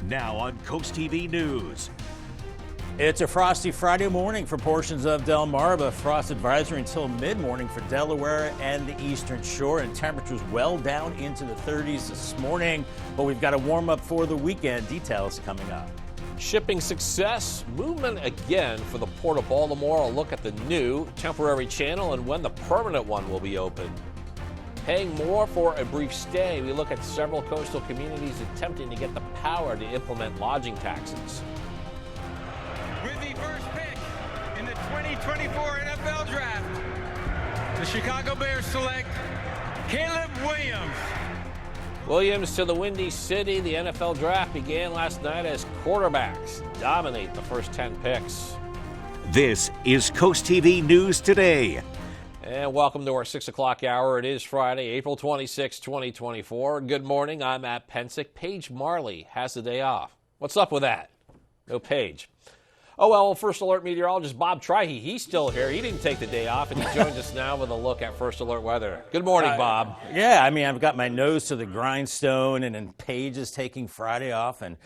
Now on CoastTV News. It's a frosty Friday morning for portions of Delmarva. Frost advisory until mid-morning for Delaware and the Eastern Shore, and temperatures well down into the 30s this morning. But we've got a warm up for the weekend. Details coming up. Shipping success, movement again for the Port of Baltimore. A look at the new temporary channel and when the permanent one will be open. Paying more for a brief stay, we look at several coastal communities attempting to get the power to implement lodging taxes. With the first pick in the 2024 NFL Draft, the Chicago Bears select Caleb Williams. Williams to the Windy City. The NFL Draft began last night as quarterbacks dominate the first 10 picks. This is CoastTV News Today. And welcome to our 6 o'clock hour. It is Friday, April 26, 2024. Good morning. I'm Matt Pensick. Paige Marley has the day off. What's up with that? No Paige. Oh, well, First Alert meteorologist Bob Trihy, he's still here. He didn't take the day off, and he joins us now with a look at First Alert weather. Good morning, Bob. Yeah, I mean, I've got my nose to the grindstone, and then Paige is taking Friday off, and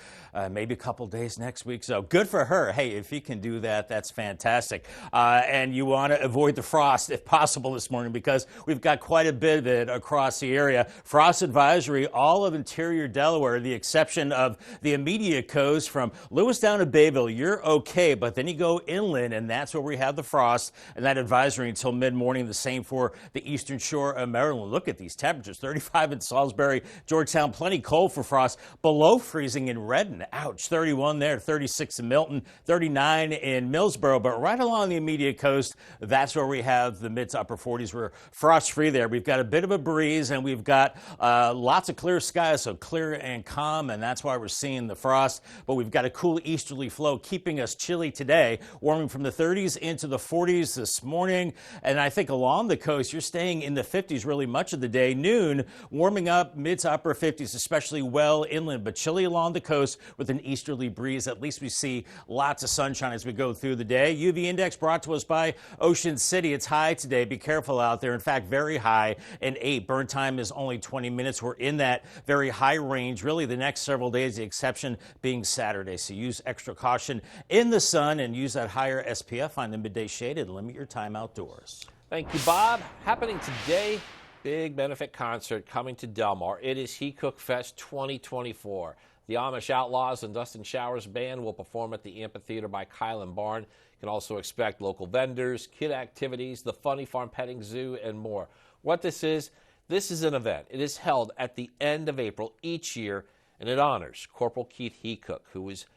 maybe a couple days next week. So good for her. Hey, if you can do that, that's fantastic. And you want to avoid the frost if possible this morning, because we've got quite a bit of it across the area. Frost advisory, all of interior Delaware, the exception of the immediate coast from Lewis down to Bayville. You're okay, but then you go inland, and that's where we have the frost and that advisory until mid-morning. The same for the eastern shore of Maryland. Look at these temperatures, 35 in Salisbury, Georgetown, plenty cold for frost, below freezing in Redden. Ouch, 31 there, 36 in Milton, 39 in Millsboro, but right along the immediate coast, that's where we have the mid to upper 40s. We're frost-free there. We've got a bit of a breeze, and we've got lots of clear skies, so clear and calm, and that's why we're seeing the frost. But we've got a cool easterly flow keeping us chilly today, warming from the 30s into the 40s this morning. And I think along the coast, you're staying in the 50s really much of the day. Noon, warming up mid to upper 50s, especially well inland, but chilly along the coast with an easterly breeze. At least we see lots of sunshine as we go through the day. UV index brought to us by Ocean City. It's high today. Be careful out there. In fact, very high, and 8. Burn time is only 20 minutes. We're in that very high range really the next several days, the exception being Saturday. So use extra caution in the sun and use that higher SPF. Find the midday shade and limit your time outdoors. Thank you, Bob. Happening today, big benefit concert coming to Delmar. It is Heacook Fest 2024. The Amish Outlaws and Dust and Showers Band will perform at the amphitheater by Kylan Barn. You can also expect local vendors, kid activities, the Funny Farm Petting Zoo, and more. What this is an event. It is held at the end of April each year, and it honors Corporal Keith Heacook, who was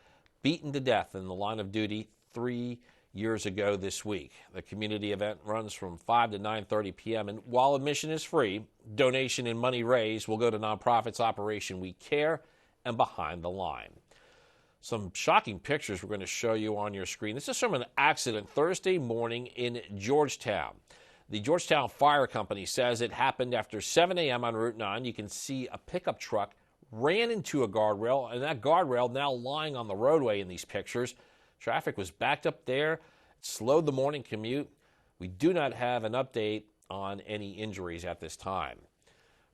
beaten to death in the line of duty 3 years ago this week. The community event runs from 5 to 9:30 p.m., and while admission is free, donation and money raised will go to nonprofits Operation We Care and Behind the Line. Some shocking pictures we're going to show you on your screen. This is from an accident Thursday morning in Georgetown. The Georgetown Fire Company says it happened after 7 a.m. on Route 9. You can see a pickup truck ran into a guardrail, and that guardrail now lying on the roadway in these pictures. Traffic was backed up there. It slowed the morning commute. We do not have an update on any injuries at this time.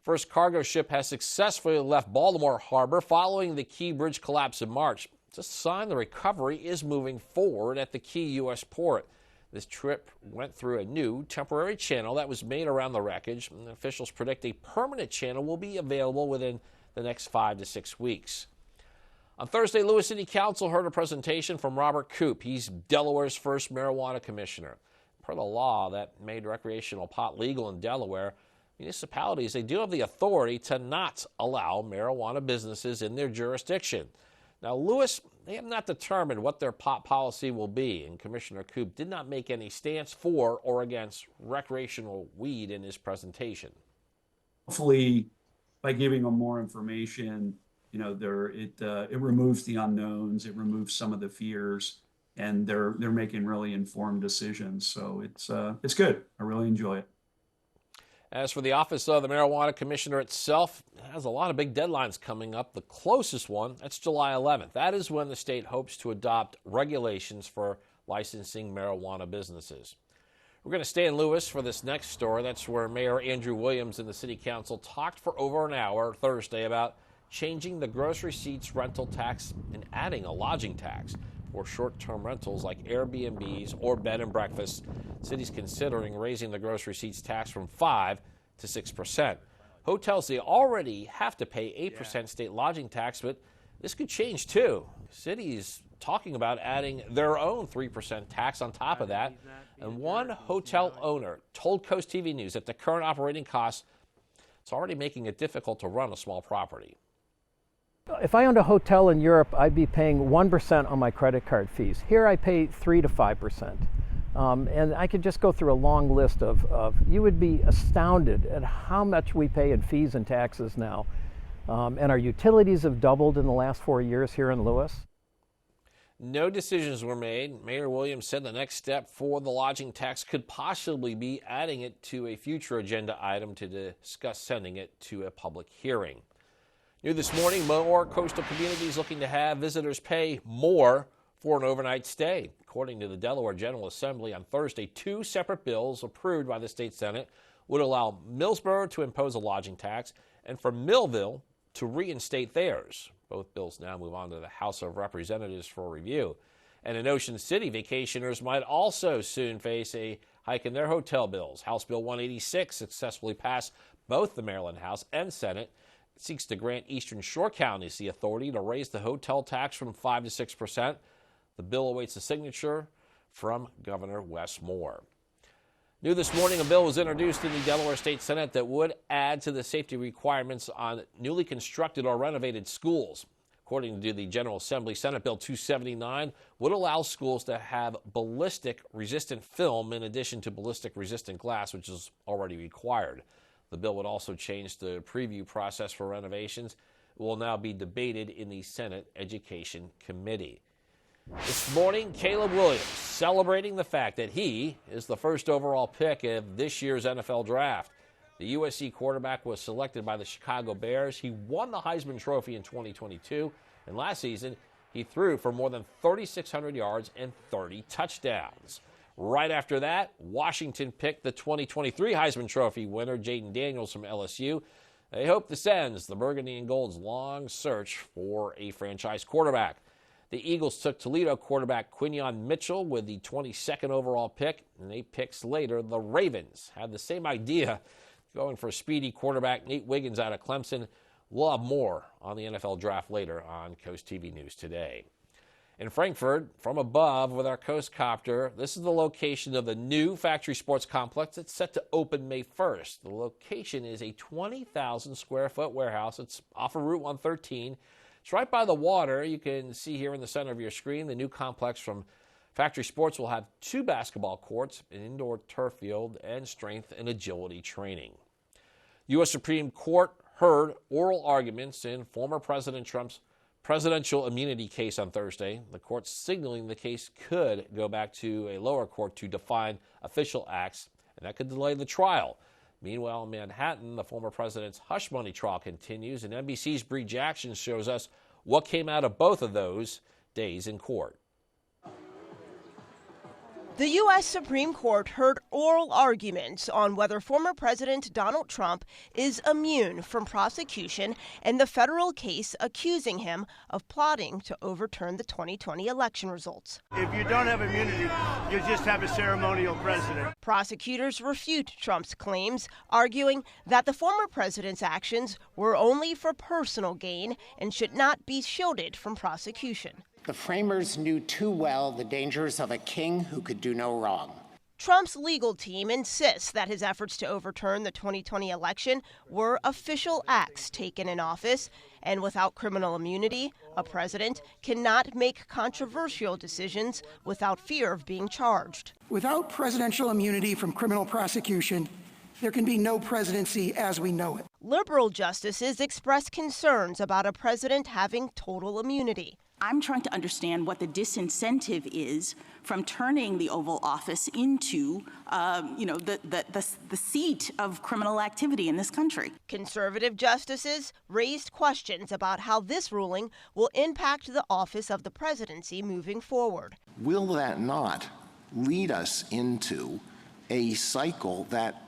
First cargo ship has successfully left Baltimore Harbor following the Key Bridge collapse in March. It's a sign the recovery is moving forward at the key U.S. port. This trip went through a new temporary channel that was made around the wreckage, and officials predict a permanent channel will be available within the next 5 to 6 weeks. On Thursday, Lewis City Council heard a presentation from Robert Koop. He's Delaware's first marijuana commissioner. Per the law that made recreational pot legal in Delaware, municipalities, they do have the authority to not allow marijuana businesses in their jurisdiction. Now, Lewis, they have not determined what their pot policy will be, and Commissioner Koop did not make any stance for or against recreational weed in his presentation. Hopefully, by giving them more information, it removes the unknowns, it removes some of the fears, and they're making really informed decisions. So it's good. I really enjoy it. As for the Office of the Marijuana Commissioner itself, it has a lot of big deadlines coming up. The closest one, that's July 11th. That is when the state hopes to adopt regulations for licensing marijuana businesses. We're going to stay in Lewis for this next story. That's where Mayor Andrew Williams and the City Council talked for over an hour Thursday about changing the gross receipts rental tax and adding a lodging tax for short-term rentals like Airbnbs or bed and breakfasts. City's considering raising the gross receipts tax from 5 to 6%. Hotels, they already have to pay 8% state lodging tax, but this could change too. Cities talking about adding their own 3% tax on top of that. And one hotel owner told CoastTV News that the current operating costs, it's already making it difficult to run a small property. If I owned a hotel in Europe, I'd be paying 1% on my credit card fees. Here I pay 3 to 5%. And I could just go through a long list of you would be astounded at how much we pay in fees and taxes now. And our utilities have doubled in the last 4 years here in Lewis. No decisions were made. Mayor Williams said the next step for the lodging tax could possibly be adding it to a future agenda item to discuss sending it to a public hearing. New this morning, more coastal communities looking to have visitors pay more for an overnight stay. According to the Delaware General Assembly on Thursday, 2 separate bills approved by the state Senate would allow Millsboro to impose a lodging tax and for Millville to reinstate theirs. Both bills now move on to the House of Representatives for review. And in Ocean City, vacationers might also soon face a hike in their hotel bills. House Bill 186 successfully passed both the Maryland House and Senate. It seeks to grant Eastern Shore counties the authority to raise the hotel tax from 5 to 6%. The bill awaits a signature from Governor Wes Moore. New this morning, a bill was introduced in the Delaware State Senate that would add to the safety requirements on newly constructed or renovated schools. According to the General Assembly, Senate Bill 279 would allow schools to have ballistic-resistant film in addition to ballistic-resistant glass, which is already required. The bill would also change the preview process for renovations. It will now be debated in the Senate Education Committee. This morning, Caleb Williams celebrating the fact that he is the first overall pick of this year's NFL Draft. The USC quarterback was selected by the Chicago Bears. He won the Heisman Trophy in 2022, and last season he threw for more than 3,600 yards and 30 touchdowns. Right after that, Washington picked the 2023 Heisman Trophy winner, Jaden Daniels from LSU. They hope this ends the Burgundy and Gold's long search for a franchise quarterback. The Eagles took Toledo quarterback Quinyon Mitchell with the 22nd overall pick, and 8 picks later, the Ravens had the same idea, going for speedy quarterback Nate Wiggins out of Clemson. We'll have more on the NFL Draft later on CoastTV News Today. In Frankfurt, from above with our Coast Copter, this is the location of the new Factory Sports Complex. It's set to open May 1st. The location is a 20,000 square foot warehouse. It's off of Route 113. It's right by the water. You can see here in the center of your screen, the new complex from Factory Sports will have 2 basketball courts, an indoor turf field, and strength and agility training. U.S. Supreme Court heard oral arguments in former President Trump's presidential immunity case on Thursday. The court signaling the case could go back to a lower court to define official acts, and that could delay the trial. Meanwhile, in Manhattan, the former president's hush money trial continues, and NBC's Bree Jackson shows us what came out of both of those days in court. The U.S. Supreme Court heard oral arguments on whether former President Donald Trump is immune from prosecution in the federal case accusing him of plotting to overturn the 2020 election results. If you don't have immunity, you just have a ceremonial president. Prosecutors refute Trump's claims, arguing that the former president's actions were only for personal gain and should not be shielded from prosecution. The framers knew too well the dangers of a king who could do no wrong. Trump's legal team insists that his efforts to overturn the 2020 election were official acts taken in office, and without criminal immunity, a president cannot make controversial decisions without fear of being charged. Without presidential immunity from criminal prosecution, there can be no presidency as we know it. Liberal justices express concerns about a president having total immunity. I'm trying to understand what the disincentive is from turning the Oval Office into, the seat of criminal activity in this country. Conservative justices raised questions about how this ruling will impact the office of the presidency moving forward. Will that not lead us into a cycle that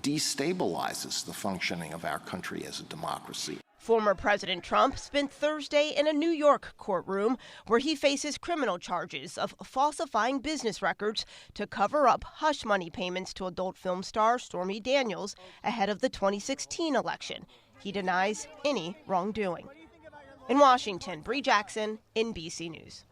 destabilizes the functioning of our country as a democracy? Former President Trump spent Thursday in a New York courtroom where he faces criminal charges of falsifying business records to cover up hush money payments to adult film star Stormy Daniels ahead of the 2016 election. He denies any wrongdoing. In Washington, Bree Jackson, NBC News.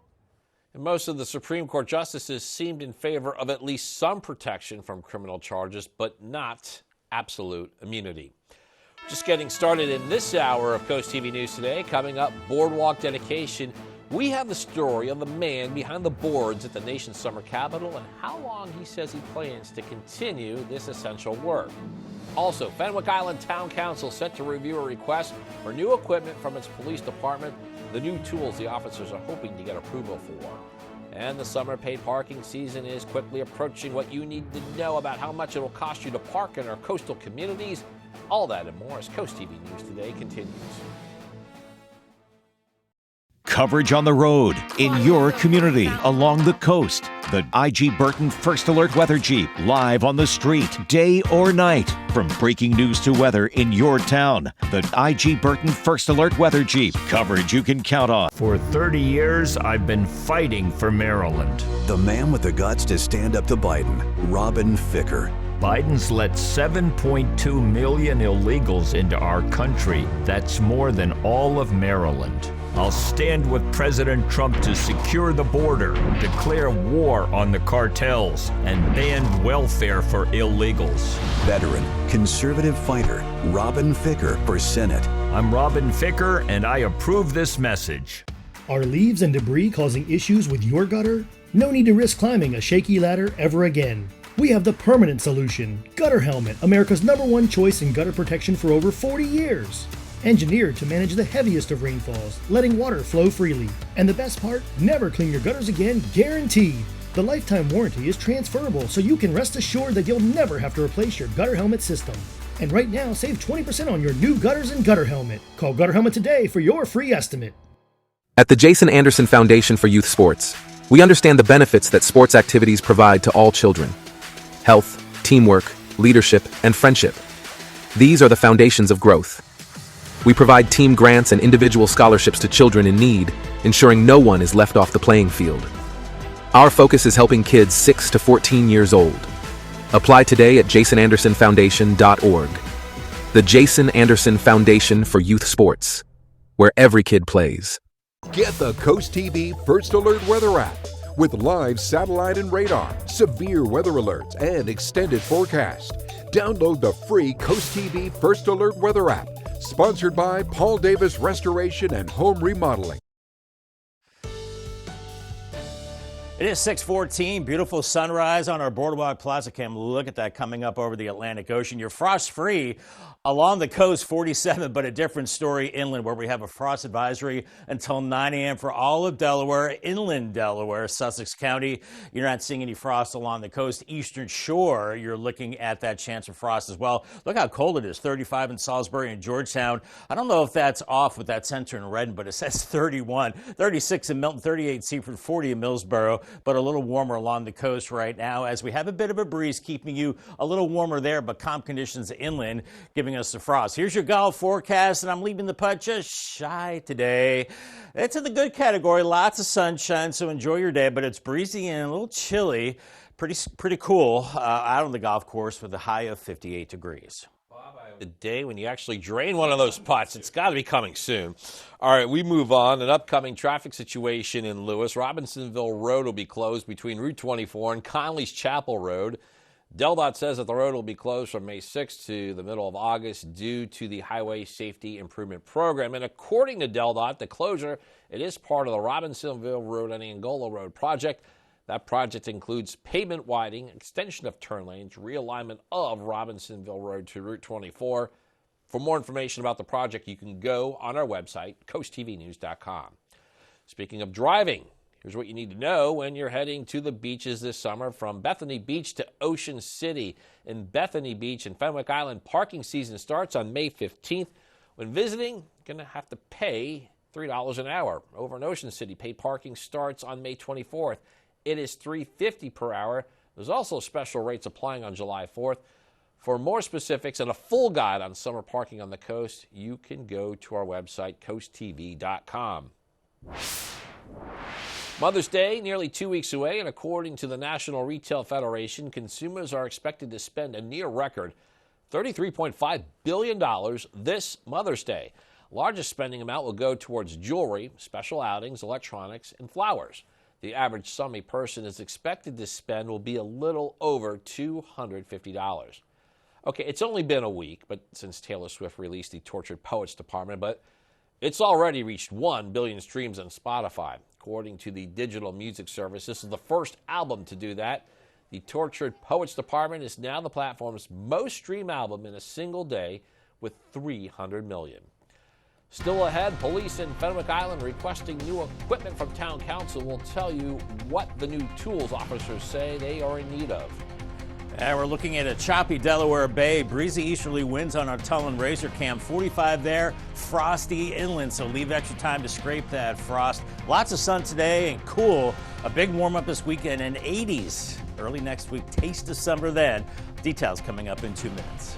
And most of the Supreme Court justices seemed in favor of at least some protection from criminal charges, but not absolute immunity. Just getting started in this hour of Coast TV News Today. Coming up, boardwalk dedication. We have the story of the man behind the boards at the nation's summer capital and how long he says he plans to continue this essential work. Also, Fenwick Island Town Council set to review a request for new equipment from its police department, the new tools the officers are hoping to get approval for. And the summer paid parking season is quickly approaching. What you need to know about how much it will cost you to park in our coastal communities. All that and more as Coast TV News Today continues. Coverage on the road, in your community, along the coast. The IG Burton First Alert Weather Jeep, live on the street, day or night. From breaking news to weather in your town. The IG Burton First Alert Weather Jeep, coverage you can count on. For 30 years, I've been fighting for Maryland. The man with the guts to stand up to Biden, Robin Ficker. Biden's let 7.2 million illegals into our country. That's more than all of Maryland. I'll stand with President Trump to secure the border, declare war on the cartels, and ban welfare for illegals. Veteran, conservative fighter, Robin Ficker for Senate. I'm Robin Ficker, and I approve this message. Are leaves and debris causing issues with your gutter? No need to risk climbing a shaky ladder ever again. We have the permanent solution. Gutter Helmet, America's #1 choice in gutter protection for over 40 years. Engineered to manage the heaviest of rainfalls, letting water flow freely. And the best part, never clean your gutters again, guaranteed. The lifetime warranty is transferable, so you can rest assured that you'll never have to replace your Gutter Helmet system. And right now, save 20% on your new gutters and Gutter Helmet. Call Gutter Helmet today for your free estimate. At the Jason Anderson Foundation for Youth Sports, we understand the benefits that sports activities provide to all children. Health, teamwork, leadership, and friendship. These are the foundations of growth. We provide team grants and individual scholarships to children in need, ensuring no one is left off the playing field. Our focus is helping kids 6 to 14 years old. Apply today at jasonandersonfoundation.org. The Jason Anderson Foundation for Youth Sports, where every kid plays. Get the Coast TV First Alert Weather app. With live satellite and radar, severe weather alerts, and extended forecast. Download the free Coast TV First Alert Weather app. Sponsored by Paul Davis Restoration and Home Remodeling. It is 6:14. Beautiful sunrise on our Boardwalk Plaza Cam. Look at that coming up over the Atlantic Ocean. You're frost-free along the coast, 47, but a different story inland where we have a frost advisory until 9 a.m. for all of Delaware, inland Delaware, Sussex County. You're not seeing any frost along the coast. Eastern Shore, you're looking at that chance of frost as well. Look how cold it is, 35 in Salisbury and Georgetown. I don't know if that's off with that center in Redden, but it says 31, 36 in Milton, 38 Seaford, 40 in Millsboro, but a little warmer along the coast right now as we have a bit of a breeze keeping you a little warmer there, but calm conditions inland giving us the frost. Here's your golf forecast, and I'm leaving the putt just shy today. It's in the good category, lots of sunshine, so enjoy your day, but it's breezy and a little chilly. Pretty cool out on the golf course with a high of 58 degrees. The day when you actually drain one of those putts. It's got to be coming soon. All right, we move on. An upcoming traffic situation in Lewis. Robinsonville Road will be closed between Route 24 and Conley's Chapel Road. DelDOT says that the road will be closed from May 6th to the middle of August due to the Highway Safety Improvement Program. And according to DelDOT, the closure, it is part of the Robinsonville Road and Angola Road project. That project includes pavement widening, extension of turn lanes, realignment of Robinsonville Road to Route 24. For more information about the project, you can go on our website, coasttvnews.com. Speaking of driving, here's what you need to know when you're heading to the beaches this summer. From Bethany Beach to Ocean City. In Bethany Beach and Fenwick Island, parking season starts on May 15th. When visiting, you're going to have to pay $3 an hour. Over in Ocean City, paid parking starts on May 24th. It is $3.50 per hour. There's also special rates applying on July 4th. For more specifics and a full guide on summer parking on the coast, you can go to our website, coasttv.com. Mother's Day, nearly 2 weeks away, and according to the National Retail Federation, consumers are expected to spend a near record $33.5 billion this Mother's Day. Largest spending amount will go towards jewelry, special outings, electronics, and flowers. The average sum a person is expected to spend will be a little over $250. Okay, it's only been a week, but since Taylor Swift released the Tortured Poets Department, but it's already reached 1 billion streams on Spotify. According to the digital music service, this is the first album to do that. The Tortured Poets Department is now the platform's most streamed album in a single day with 300 million. Still ahead, police in Fenwick Island requesting new equipment from town council. Will tell you what the new tools officers say they are in need of. And we're looking at a choppy Delaware Bay. Breezy easterly winds on our Tullin Razor Cam. 45 there, frosty inland, so leave extra time to scrape that frost. Lots of sun today and cool. A big warm up this weekend in 80s. Early next week, taste of summer then. Details coming up in 2 minutes.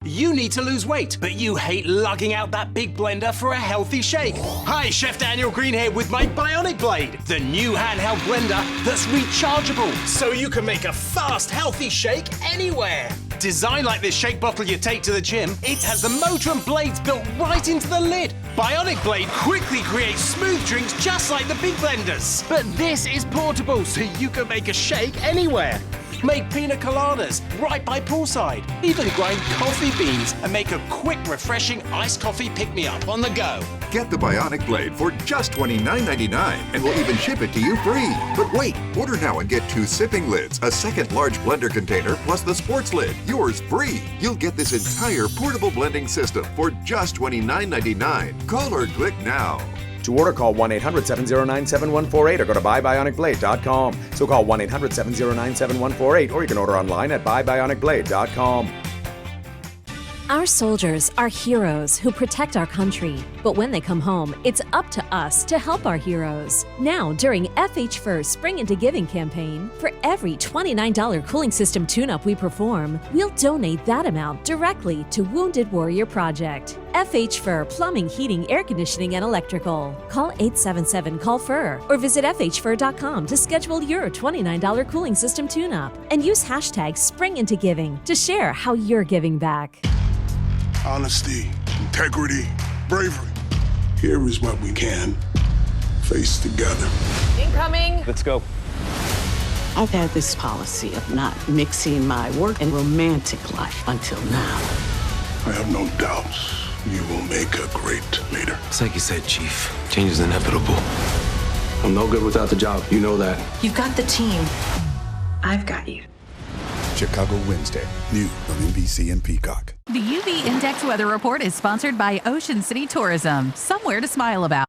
You need to lose weight, but you hate lugging out that big blender for a healthy shake. Hi, Chef Daniel Green here with my Bionic Blade, the new handheld blender that's rechargeable, so you can make a fast, healthy shake anywhere. Designed like this shake bottle you take to the gym, it has the motor and blades built right into the lid. Bionic Blade quickly creates smooth drinks just like the big blenders. But this is portable, so you can make a shake anywhere. Make pina coladas right by poolside. Even grind coffee beans and make a quick, refreshing iced coffee pick-me-up on the go. Get the Bionic Blade for just $29.99 and we'll even ship it to you free. But wait, order now and get 2 sipping lids, a second large blender container, plus the sports lid. Yours free. You'll get this entire portable blending system for just $29.99. Call or click now. To order, call 1-800-709-7148 or go to buybionicblade.com. So call 1-800-709-7148 or you can order online at buybionicblade.com. Our soldiers are heroes who protect our country. But when they come home, it's up to us to help our heroes. Now, during FH First Spring Into Giving campaign, for every $29 cooling system tune-up we perform, we'll donate that amount directly to Wounded Warrior Project. FH Fur Plumbing, Heating, Air Conditioning, and Electrical. Call 877-CALL-FUR or visit FHFur.com to schedule your $29 cooling system tune-up. And use hashtag SpringIntoGiving to share how you're giving back. Honesty, integrity, bravery. Here is what we can face together. Incoming. Let's go. I've had this policy of not mixing my work and romantic life until now. I have no doubts you will make a great leader. It's like you said, Chief. Change is inevitable. I'm no good without the job. You know that. You've got the team. I've got you. Chicago Wednesday, new on NBC and Peacock. The UV Index Weather Report is sponsored by Ocean City Tourism. Somewhere to smile about.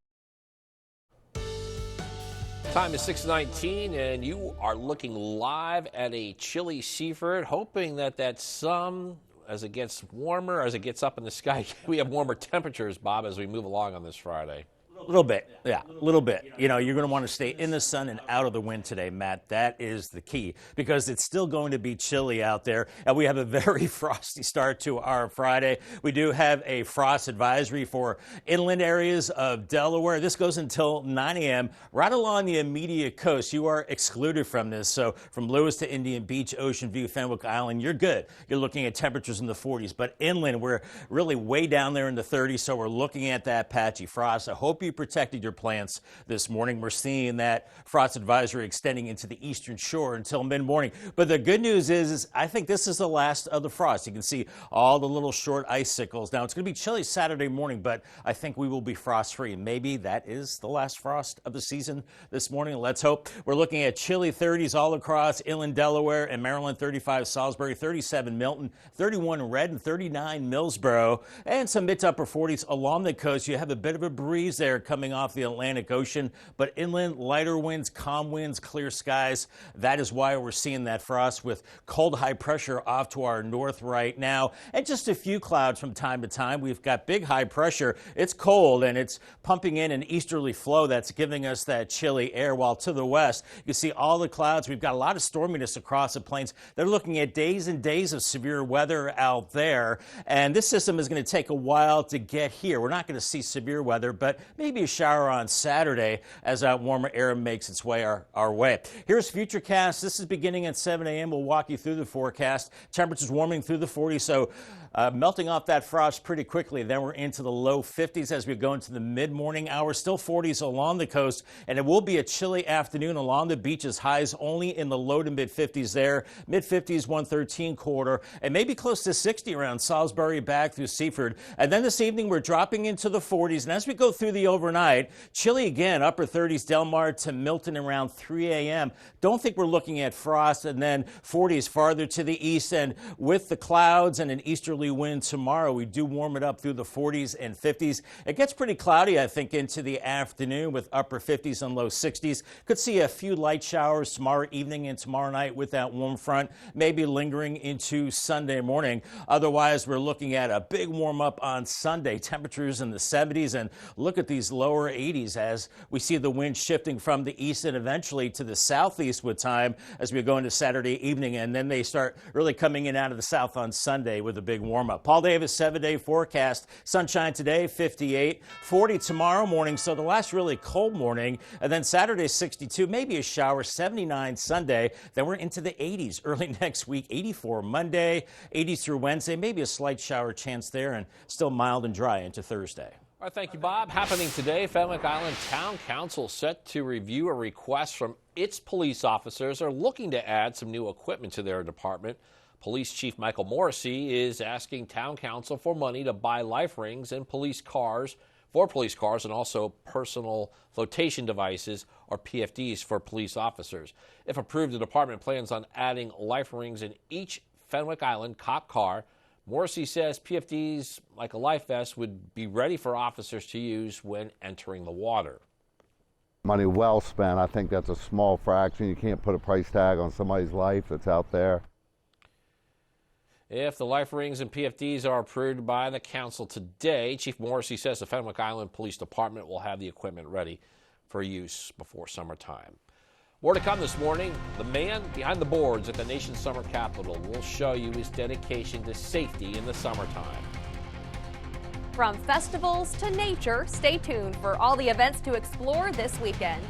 Time is 6:19, and you are looking live at a chilly Seaford, hoping that sun, as it gets warmer, as it gets up in the sky, we have warmer temperatures, Bob, as we move along on this Friday. A little bit, yeah, a little bit. You know, you're going to want to stay in the sun and out of the wind today, Matt. That is the key, because it's still going to be chilly out there, and we have a very frosty start to our Friday. We do have a frost advisory for inland areas of Delaware. This goes until 9 a.m. right along the immediate coast. You are excluded from this, so from Lewis to Indian Beach, Ocean View, Fenwick Island, you're good. You're looking at temperatures in the 40s, but inland, we're really way down there in the 30s, so we're looking at that patchy frost. I hope you protected your plants this morning. We're seeing that frost advisory extending into the eastern shore until mid-morning. But the good news is I think this is the last of the frost. You can see all the little short icicles. Now, it's going to be chilly Saturday morning, but I think we will be frost-free. Maybe that is the last frost of the season this morning. Let's hope. We're looking at chilly 30s all across inland Delaware and Maryland, 35 Salisbury, 37 Milton, 31 Red, and 39 Millsboro, and some mid to upper 40s along the coast. You have a bit of a breeze there coming off the Atlantic Ocean, but inland, lighter winds, calm winds, clear skies. That is why we're seeing that frost with cold high pressure off to our north right now, and just a few clouds from time to time. We've got big high pressure. It's cold, and it's pumping in an easterly flow that's giving us that chilly air, while to the west, you see all the clouds. We've got a lot of storminess across the plains. They're looking at days and days of severe weather out there, and this system is going to take a while to get here. We're not going to see severe weather, but maybe a shower on Saturday as that warmer air makes its way our way. Here's Futurecast. This is beginning at 7 a.m. We'll walk you through the forecast. Temperatures warming through the 40s, so melting off that frost pretty quickly. Then we're into the low 50s as we go into the mid-morning hours. Still 40s along the coast, and it will be a chilly afternoon along the beaches. Highs only in the low to mid-50s there. Mid-50s, 113 corridor, and maybe close to 60 around Salisbury back through Seaford. And then this evening, we're dropping into the 40s. And as we go through the overnight, chilly again, upper 30s, Delmar to Milton around 3 a.m. Don't think we're looking at frost. And then 40s farther to the east. And with the clouds and an easterly wind tomorrow, we do warm it up through the 40s and 50s. It gets pretty cloudy, I think, into the afternoon with upper 50s and low 60s. Could see a few light showers tomorrow evening and tomorrow night with that warm front, maybe lingering into Sunday morning. Otherwise, we're looking at a big warm up on Sunday. Temperatures in the 70s, and look at these lower 80s as we see the wind shifting from the east and eventually to the southeast with time as we go into Saturday evening, and then they start really coming in out of the south on Sunday with a big warm up. Paul Davis, 7-day forecast. Sunshine today, 58, 40 tomorrow morning, so the last really cold morning, and then Saturday 62, maybe a shower, 79 Sunday. Then we're into the 80s early next week, 84 Monday, 80s through Wednesday, maybe a slight shower chance there, and still mild and dry into Thursday. All right, thank you, Bob. Happening today, Fenwick Island Town Council set to review a request from its police officers are looking to add some new equipment to their department. Police Chief Michael Morrissey is asking Town Council for money to buy life rings and police cars, and also personal flotation devices, or PFDs, for police officers. If approved, the department plans on adding life rings in each Fenwick Island cop car. Morrissey says PFDs, like a life vest, would be ready for officers to use when entering the water. Money well spent. I think that's a small fraction. You can't put a price tag on somebody's life that's out there. If the life rings and PFDs are approved by the council today, Chief Morrissey says the Fenwick Island Police Department will have the equipment ready for use before summertime. More to come this morning. The man behind the boards at the nation's summer capital will show you his dedication to safety in the summertime. From festivals to nature, stay tuned for all the events to explore this weekend.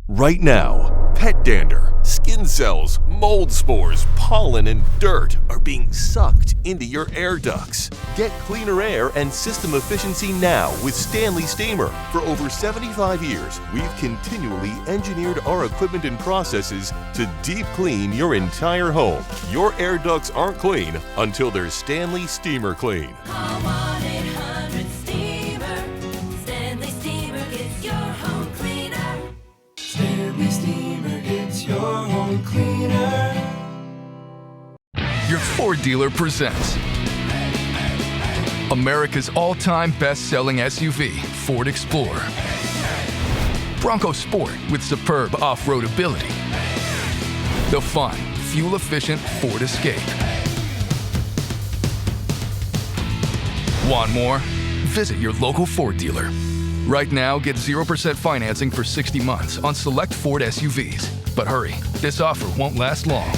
Right now, pet dander, skin cells, mold spores, pollen, and dirt are being sucked into your air ducts. Get cleaner air and system efficiency now with Stanley Steamer. For over 75 years, we've continually engineered our equipment and processes to deep clean your entire home. Your air ducts aren't clean until they're Stanley Steamer clean. Call 1-800-STEAMER. Stanley Steamer gets your home cleaner. Stanley Steamer gets your home cleaner. Your Ford dealer presents America's all-time best-selling SUV, Ford Explorer. Bronco Sport with superb off-road ability. The fun, fuel-efficient Ford Escape. Want more? Visit your local Ford dealer. Right now, get 0% financing for 60 months on select Ford SUVs. But hurry, this offer won't last long.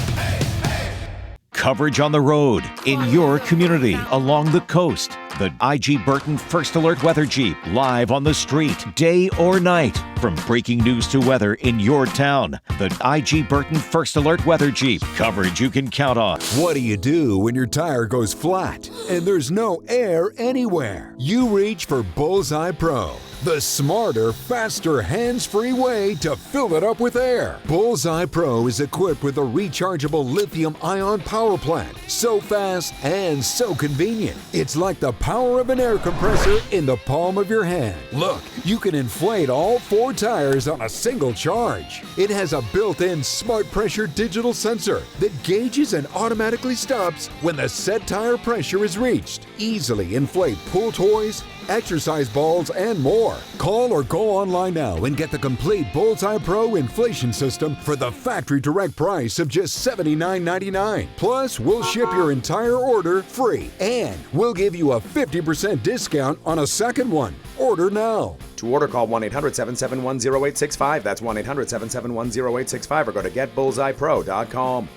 Coverage on the road, in your community, along the coast. The IG Burton First Alert Weather Jeep, live on the street, day or night. From breaking news to weather in your town. The IG Burton First Alert Weather Jeep, coverage you can count on. What do you do when your tire goes flat and there's no air anywhere? You reach for Bullseye Pro, the smarter, faster, hands-free way to fill it up with air. Bullseye Pro is equipped with a rechargeable lithium-ion power plant. So fast and so convenient. It's like the power of an air compressor in the palm of your hand. Look, you can inflate all 4 tires on a single charge. It has a built-in smart pressure digital sensor that gauges and automatically stops when the set tire pressure is reached. Easily inflate pool toys, exercise balls, and more. Call or go online now and get the complete Bullseye Pro inflation system for the factory direct price of just $79.99. Plus, we'll ship your entire order free, and we'll give you a 50% discount on a second one. Order now. To order, call 1-800-771-0865. That's 1-800-771-0865 or go to getbullseyepro.com.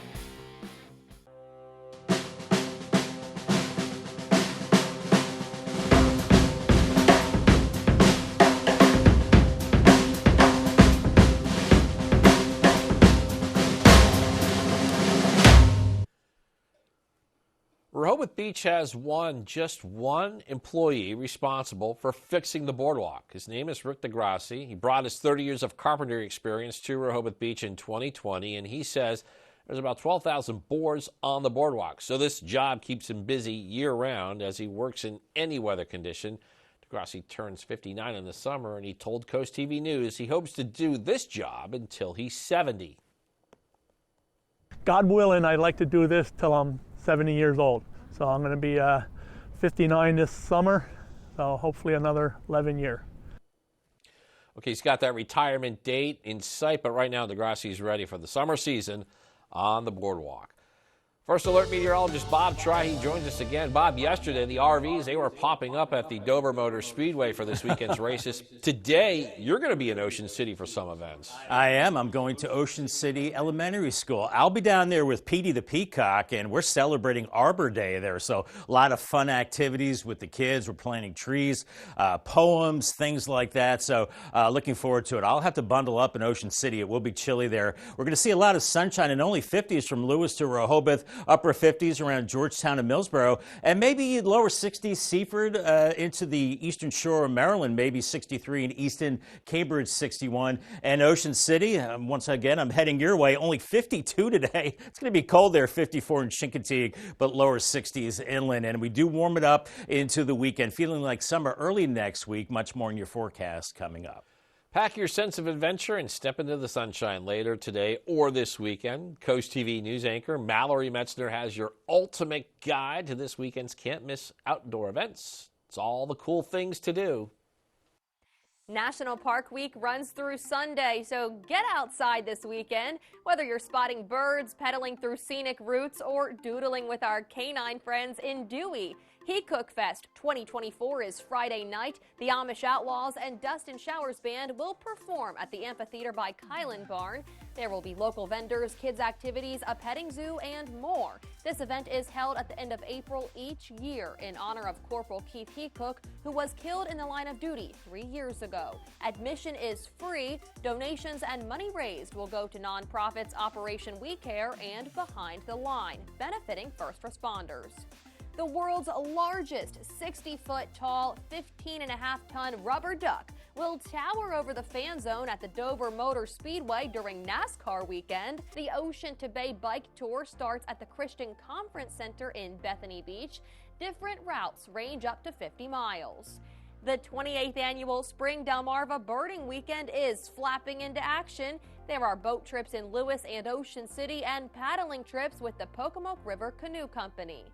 Rehoboth Beach has just one employee responsible for fixing the boardwalk. His name is Rick DeGrassi. He brought his 30 years of carpentry experience to Rehoboth Beach in 2020, and he says there's about 12,000 boards on the boardwalk. So this job keeps him busy year-round as he works in any weather condition. DeGrassi turns 59 in the summer, and he told CoastTV News he hopes to do this job until he's 70. God willing, I'd like to do this till I'm 70 years old. So I'm going to be 59 this summer, so hopefully another 11 years. Okay, he's got that retirement date in sight, but right now DeGrassi's ready for the summer season on the boardwalk. First Alert meteorologist Bob Trihy joins us again. Bob, yesterday the RVs, they were popping up at the Dover Motor Speedway for this weekend's races. Today, you're going to be in Ocean City for some events. I am. I'm going to Ocean City Elementary School. I'll be down there with Petey the Peacock, and we're celebrating Arbor Day there. So a lot of fun activities with the kids. We're planting trees, poems, things like that. So looking forward to it. I'll have to bundle up in Ocean City. It will be chilly there. We're going to see a lot of sunshine and only 50s from Lewis to Rehoboth. Upper 50s around Georgetown and Millsboro, and maybe lower 60s Seaford into the eastern shore of Maryland, maybe 63 in Easton, Cambridge 61, and Ocean City. Once again, I'm heading your way. Only 52 today. It's going to be cold there, 54 in Chincoteague, but lower 60s inland, and we do warm it up into the weekend, feeling like summer early next week. Much more in your forecast coming up. Pack your sense of adventure and step into the sunshine later today or this weekend. Coast TV news anchor Mallory Metzner has your ultimate guide to this weekend's can't-miss outdoor events. It's all the cool things to do. National Park Week runs through Sunday, so get outside this weekend. Whether you're spotting birds, pedaling through scenic routes, or doodling with our canine friends in Dewey. Heacook Fest 2024 is Friday night. The Amish Outlaws and Dust and Showers Band will perform at the amphitheater by Kylan Barn. There will be local vendors, kids' activities, a petting zoo, and more. This event is held at the end of April each year in honor of Corporal Keith Heacook, who was killed in the line of duty 3 years ago. Admission is free. Donations and money raised will go to nonprofits Operation We Care and Behind the Line, benefiting first responders. The world's largest 60-foot tall, 15.5-ton rubber duck will tower over the fan zone at the Dover Motor Speedway during NASCAR weekend. The Ocean to Bay bike tour starts at the Christian Conference Center in Bethany Beach. Different routes range up to 50 miles. The 28th annual Spring Delmarva Birding Weekend is flapping into action. There are boat trips in Lewis and Ocean City and paddling trips with the Pocomoke River Canoe Company.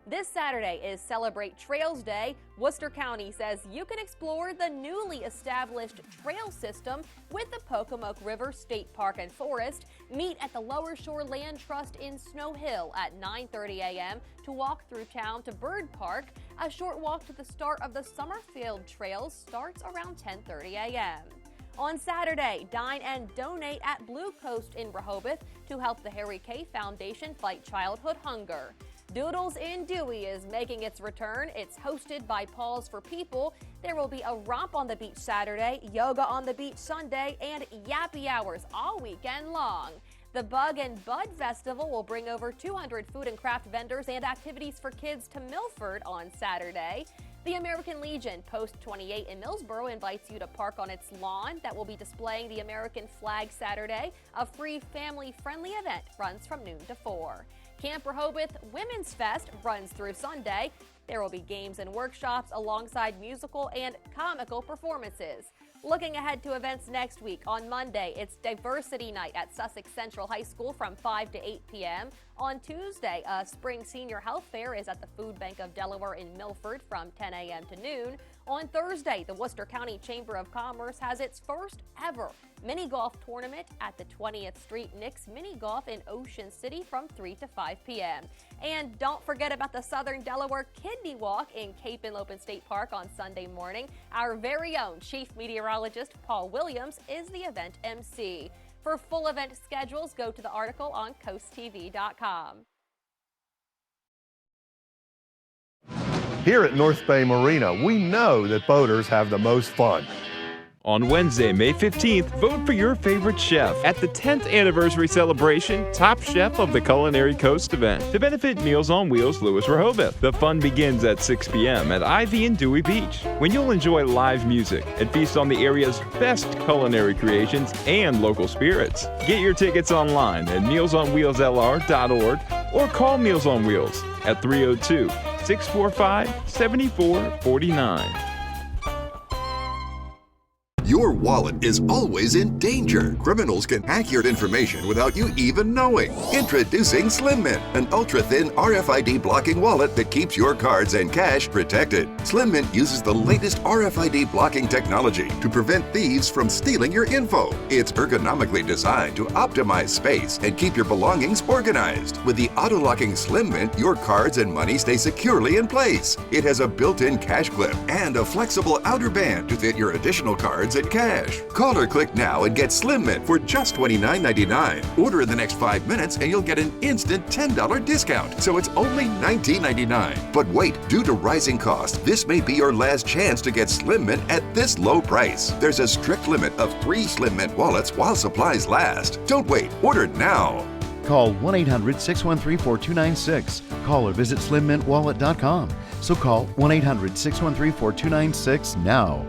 This Saturday is Celebrate Trails Day. Worcester County says you can explore the newly established trail system with the Pocomoke River State Park and Forest. Meet at the Lower Shore Land Trust in Snow Hill at 9:30 a.m. to walk through town to Bird Park. A short walk to the start of the Summerfield Trails starts around 10:30 a.m. On Saturday, dine and donate at Blue Coast in Rehoboth to help the Harry K. Foundation fight childhood hunger. Doodles in Dewey is making its return. It's hosted by Paws for People. There will be a romp on the beach Saturday, yoga on the beach Sunday, and yappy hours all weekend long. The Bug and Bud Festival will bring over 200 food and craft vendors and activities for kids to Milford on Saturday. The American Legion Post 28 in Millsboro invites you to park on its lawn that will be displaying the American flag Saturday. A free family-friendly event runs from noon to 4. Camp Rehoboth Women's Fest runs through Sunday. There will be games and workshops alongside musical and comical performances. Looking ahead to events next week, on Monday, it's Diversity Night at Sussex Central High School from 5 to 8 p.m. On Tuesday, a spring senior health fair is at the Food Bank of Delaware in Milford from 10 a.m. to noon. On Thursday, the Worcester County Chamber of Commerce has its first ever mini golf tournament at the 20th Street Knicks Mini Golf in Ocean City from 3 to 5 p.m. And don't forget about the Southern Delaware Kidney Walk in Cape and Lopin State Park on Sunday morning. Our very own Chief Meteorologist Paul Williams is the event MC. For full event schedules, go to the article on CoastTV.com. Here at North Bay Marina, we know that boaters have the most fun. On Wednesday, May 15th, vote for your favorite chef at the 10th anniversary celebration Top Chef of the Culinary Coast event to benefit Meals on Wheels Lewis Rehoboth. The fun begins at 6 p.m. at Ivy and Dewey Beach, when you'll enjoy live music and feast on the area's best culinary creations and local spirits. Get your tickets online at mealsonwheelslr.org or call Meals on Wheels at 302-645-7449. Your wallet is always in danger. Criminals can hack your information without you even knowing. Introducing Slim Mint, an ultra-thin RFID blocking wallet that keeps your cards and cash protected. Slim Mint uses the latest RFID blocking technology to prevent thieves from stealing your info. It's ergonomically designed to optimize space and keep your belongings organized. With the auto-locking Slim Mint, your cards and money stay securely in place. It has a built-in cash clip and a flexible outer band to fit your additional cards and cash. Call or click now and get Slim Mint for just $29.99. Order in the next 5 minutes and you'll get an instant $10 discount. So it's only $19.99. But wait, due to rising costs, this may be your last chance to get Slim Mint at this low price. There's a strict limit of 3 Slim Mint wallets while supplies last. Don't wait, order now. Call 1-800-613-4296. Call or visit slimmintwallet.com. So call 1-800-613-4296 now.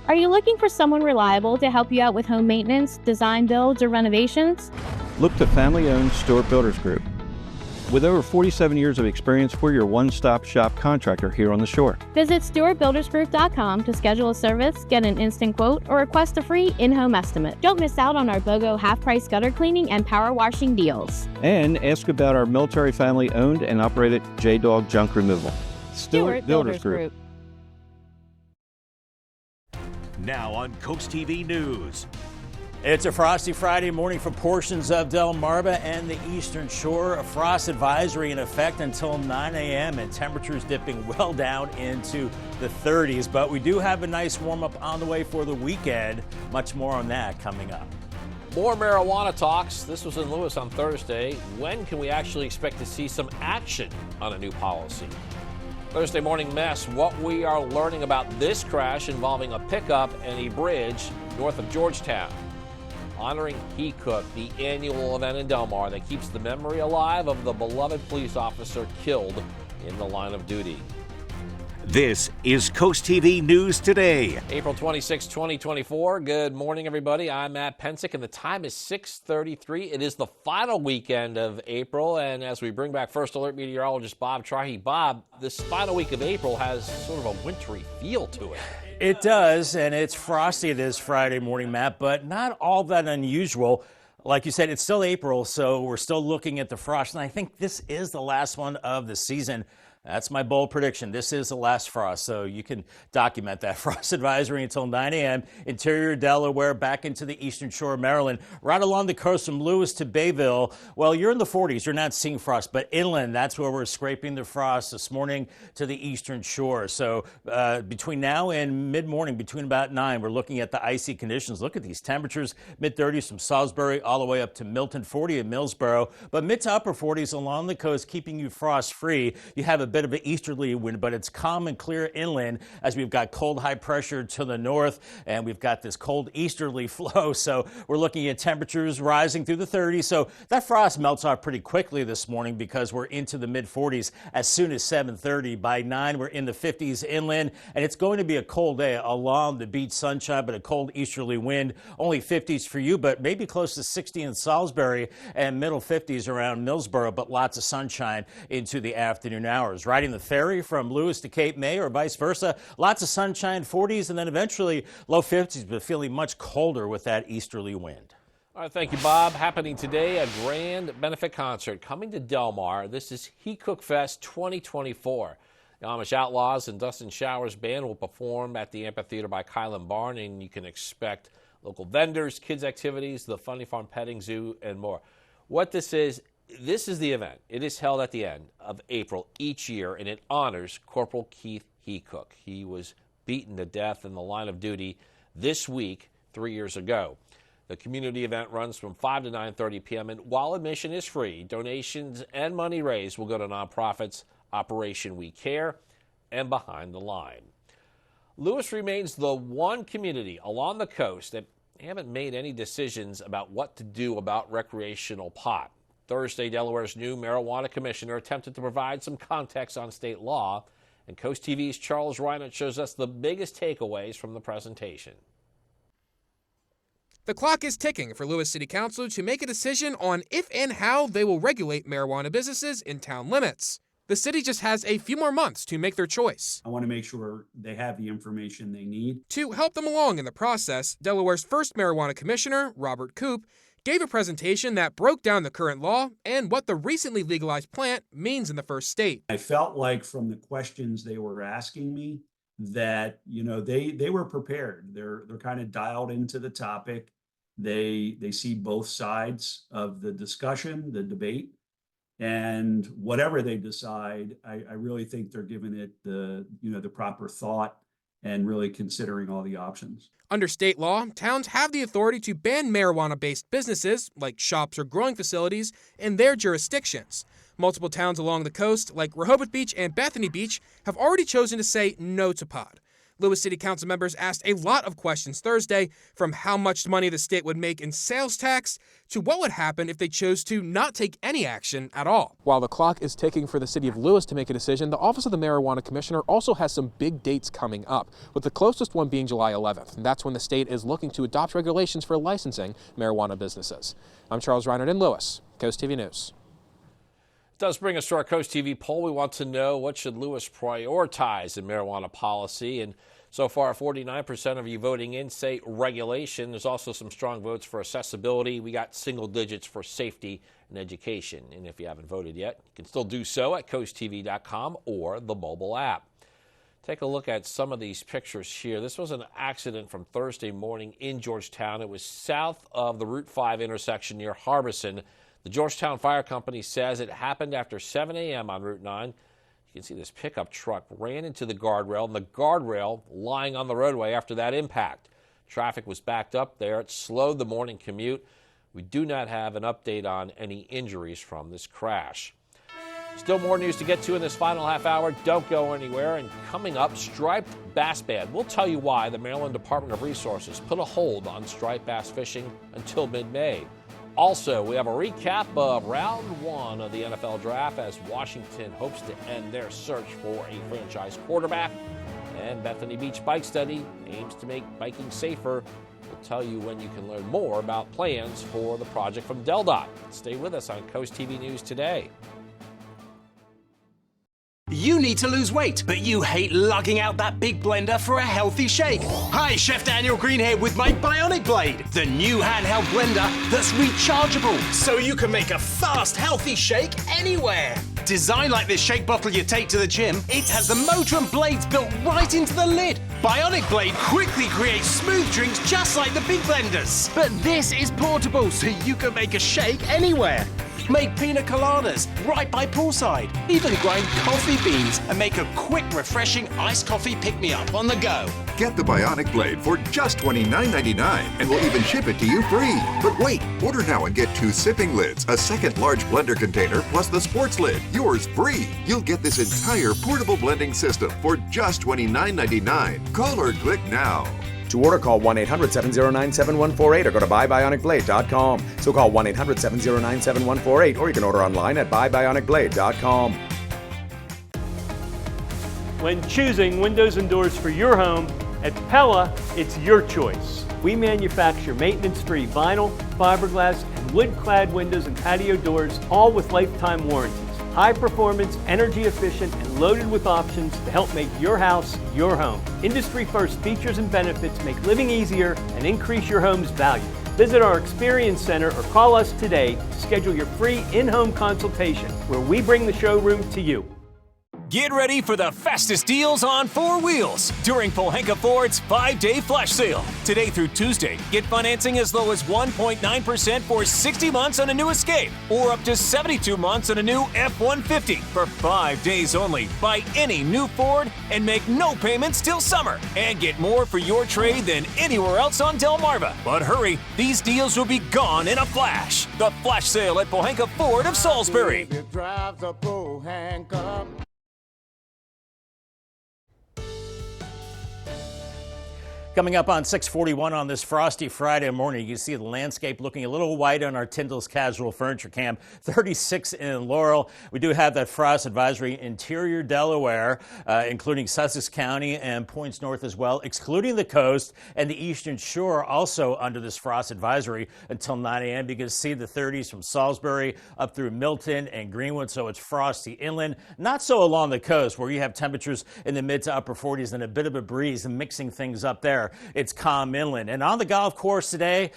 Are you looking for someone reliable to help you out with home maintenance, design builds, or renovations? Look to family-owned Stewart Builders Group. With over 47 years of experience, we're your one-stop shop contractor here on the shore. Visit StewartBuildersGroup.com to schedule a service, get an instant quote, or request a free in-home estimate. Don't miss out on our BOGO half-price gutter cleaning and power washing deals. And ask about our military family-owned and operated J-Dog junk removal. Stewart Builders Group. Now on Coast TV News. It's a frosty Friday morning for portions of Delmarva and the Eastern Shore. A frost advisory in effect until 9 a.m. and temperatures dipping well down into the 30s. But we do have a nice warm up on the way for the weekend. Much more on that coming up. More marijuana talks. This was in Lewis on Thursday. When can we actually expect to see some action on a new policy? Thursday morning mess, what we are learning about this crash involving a pickup and a bridge north of Georgetown. Honoring Heacook, the annual event in Delmar that keeps the memory alive of the beloved police officer killed in the line of duty. This is Coast TV News Today. April 26, 2024. Good morning, everybody. I'm Matt Pensick, and the time is 6:33. It is the final weekend of April, and as we bring back First Alert meteorologist Bob Trihy. Bob, this final week of April has sort of a wintry feel to it. It does, and it's frosty this Friday morning, Matt, but not all that unusual. Like you said, it's still April, so we're still looking at the frost, and I think this is the last one of the season. That's my bold prediction. This is the last frost, so you can document that. Frost advisory until 9 a.m. Interior Delaware, back into the Eastern Shore of Maryland, right along the coast from Lewis to Bayville. Well, you're in the 40s. You're not seeing frost, but inland, that's where we're scraping the frost this morning to the Eastern Shore. So between now and mid-morning, between about 9, we're looking at the icy conditions. Look at these temperatures, mid-30s from Salisbury all the way up to Milton, 40 at Millsboro, but mid to upper 40s along the coast, keeping you frost-free. You have a bit of an easterly wind, but it's calm and clear inland as we've got cold high pressure to the north, and we've got this cold easterly flow. So we're looking at temperatures rising through the 30s. So that frost melts off pretty quickly this morning because we're into the mid 40s as soon as 7:30. By 9, we're in the 50s inland, and it's going to be a cold day along the beach, sunshine, but a cold easterly wind. Only 50s for you, but maybe close to 60 in Salisbury and middle 50s around Millsboro, but lots of sunshine into the afternoon hours. Riding the ferry from Lewis to Cape May or vice versa, lots of sunshine, 40s, and then eventually low 50s, but feeling much colder with that easterly wind. All right, thank you, Bob. Happening today, a grand benefit concert coming to Delmar. This is Heacook Fest 2024. The Amish Outlaws and Dust and Showers Band will perform at the amphitheater by Kylan Barn, and you can expect local vendors, kids' activities, the Funny Farm Petting Zoo, and more. What this is the event. It is held at the end of April each year, and it honors Corporal Keith Heacook. He was beaten to death in the line of duty this week 3 years ago. The community event runs from 5 to 9:30 p.m., and while admission is free, donations and money raised will go to nonprofits, Operation We Care, and Behind the Line. Lewis remains the one community along the coast that haven't made any decisions about what to do about recreational pot. Thursday, Delaware's new marijuana commissioner attempted to provide some context on state law, and Coast TV's Charles Reinert shows us the biggest takeaways from the presentation. The clock is ticking for Lewis City Council to make a decision on if and how they will regulate marijuana businesses in town limits. The city just has a few more months to make their choice. I want to make sure they have the information they need. To help them along in the process, Delaware's first marijuana commissioner, Robert Koop, gave a presentation that broke down the current law and what the recently legalized plant means in the first state. I felt like from the questions they were asking me that, they were prepared. They're kind of dialed into the topic. They see both sides of the discussion, the debate, and whatever they decide, I really think they're giving it the proper thought and really considering all the options. Under state law, towns have the authority to ban marijuana-based businesses, like shops or growing facilities, in their jurisdictions. Multiple towns along the coast, like Rehoboth Beach and Bethany Beach, have already chosen to say no to pot. Lewis City Council members asked a lot of questions Thursday, from how much money the state would make in sales tax to what would happen if they chose to not take any action at all. While the clock is ticking for the city of Lewis to make a decision, the Office of the Marijuana Commissioner also has some big dates coming up, with the closest one being July 11th. And that's when the state is looking to adopt regulations for licensing marijuana businesses. I'm Charles Reinert in Lewis, Coast TV News. It does bring us to our Coast TV poll. We want to know, what should Lewis prioritize in marijuana policy? And so far, 49% of you voting in say regulation. There's also some strong votes for accessibility. We got single digits for safety and education. And if you haven't voted yet, you can still do so at coasttv.com or the mobile app. Take a look at some of these pictures here. This was an accident from Thursday morning in Georgetown. It was south of the Route 5 intersection near Harbison. The Georgetown Fire Company says it happened after 7 a.m. on Route 9. You can see this pickup truck ran into the guardrail, and the guardrail lying on the roadway after that impact. Traffic was backed up there. It slowed the morning commute. We do not have an update on any injuries from this crash. Still more news to get to in this final half hour. Don't go anywhere. And coming up, striped bass ban. We'll tell you why the Maryland Department of Resources put a hold on striped bass fishing until mid-May. Also, we have a recap of round 1 of the NFL draft as Washington hopes to end their search for a franchise quarterback. And Bethany Beach Bike Study aims to make biking safer. We'll tell you when you can learn more about plans for the project from DelDOT. Stay with us on Coast TV News Today. You need to lose weight, but you hate lugging out that big blender for a healthy shake. Hi, Chef Daniel Green here with my Bionic Blade, the new handheld blender that's rechargeable, so you can make a fast, healthy shake anywhere. Designed like this shake bottle you take to the gym, it has the motor and blades built right into the lid. Bionic Blade quickly creates smooth drinks just like the big blenders. But this is portable, so you can make a shake anywhere. make pina coladas right by poolside, even grind coffee beans and make a quick, refreshing iced coffee pick-me-up on the go. Get the Bionic Blade for just $29.99 and we'll even ship it to you free. But wait, order now and get 2 sipping lids, a second large blender container, plus the sports lid, yours free. You'll get this entire portable blending system for just $29.99. Call or click now. To order, call 1-800-709-7148 or go to buybionicblade.com. So call 1-800-709-7148 or you can order online at buybionicblade.com. When choosing windows and doors for your home, at Pella, it's your choice. We manufacture maintenance-free vinyl, fiberglass, and wood-clad windows and patio doors, all with lifetime warranties. High performance, energy efficient, and loaded with options to help make your house your home. Industry first features and benefits make living easier and increase your home's value. Visit our Experience Center or call us today to schedule your free in-home consultation where we bring the showroom to you. Get ready for the fastest deals on 4 wheels during Pohanka Ford's 5-day flash sale. Today through Tuesday, get financing as low as 1.9% for 60 months on a new Escape or up to 72 months on a new F-150 for 5 days only. Buy any new Ford and make no payments till summer and get more for your trade than anywhere else on Delmarva. But hurry, these deals will be gone in a flash. The flash sale at Pohanka Ford of Salisbury. Coming up on 641 on this frosty Friday morning, you can see the landscape looking a little white on our Tyndall's Casual Furniture Cam. 36 in Laurel. We do have that frost advisory interior Delaware, including Sussex County and points north as well, excluding the coast and the eastern shore also under this frost advisory until 9 a.m. You can see the 30s from Salisbury up through Milton and Greenwood, so it's frosty inland. Not so along the coast where you have temperatures in the mid to upper 40s and a bit of a breeze and mixing things up there. It's calm inland. And on the golf course today,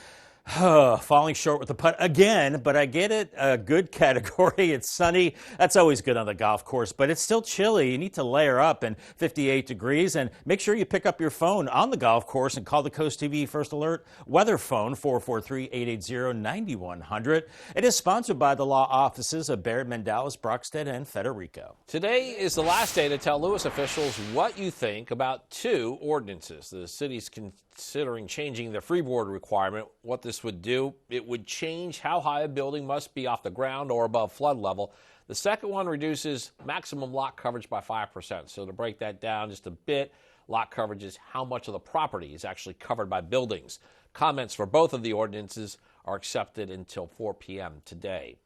falling short with the putt again, but I get it, a good category. It's sunny. That's always good on the golf course, but it's still chilly. You need to layer up in 58 degrees and make sure you pick up your phone on the golf course and call the CoastTV First Alert weather phone 443-880-9100. It is sponsored by the law offices of Baird, Mendalis, Brockstead, and Federico. Today is the last day to tell Lewis officials what you think about 2 ordinances. The city's considering changing the freeboard requirement. What this would do, it would change how high a building must be off the ground or above flood level. The second one reduces maximum lot coverage by 5%. So to break that down just a bit, lot coverage is how much of the property is actually covered by buildings. Comments for both of the ordinances are accepted until 4 p.m. today.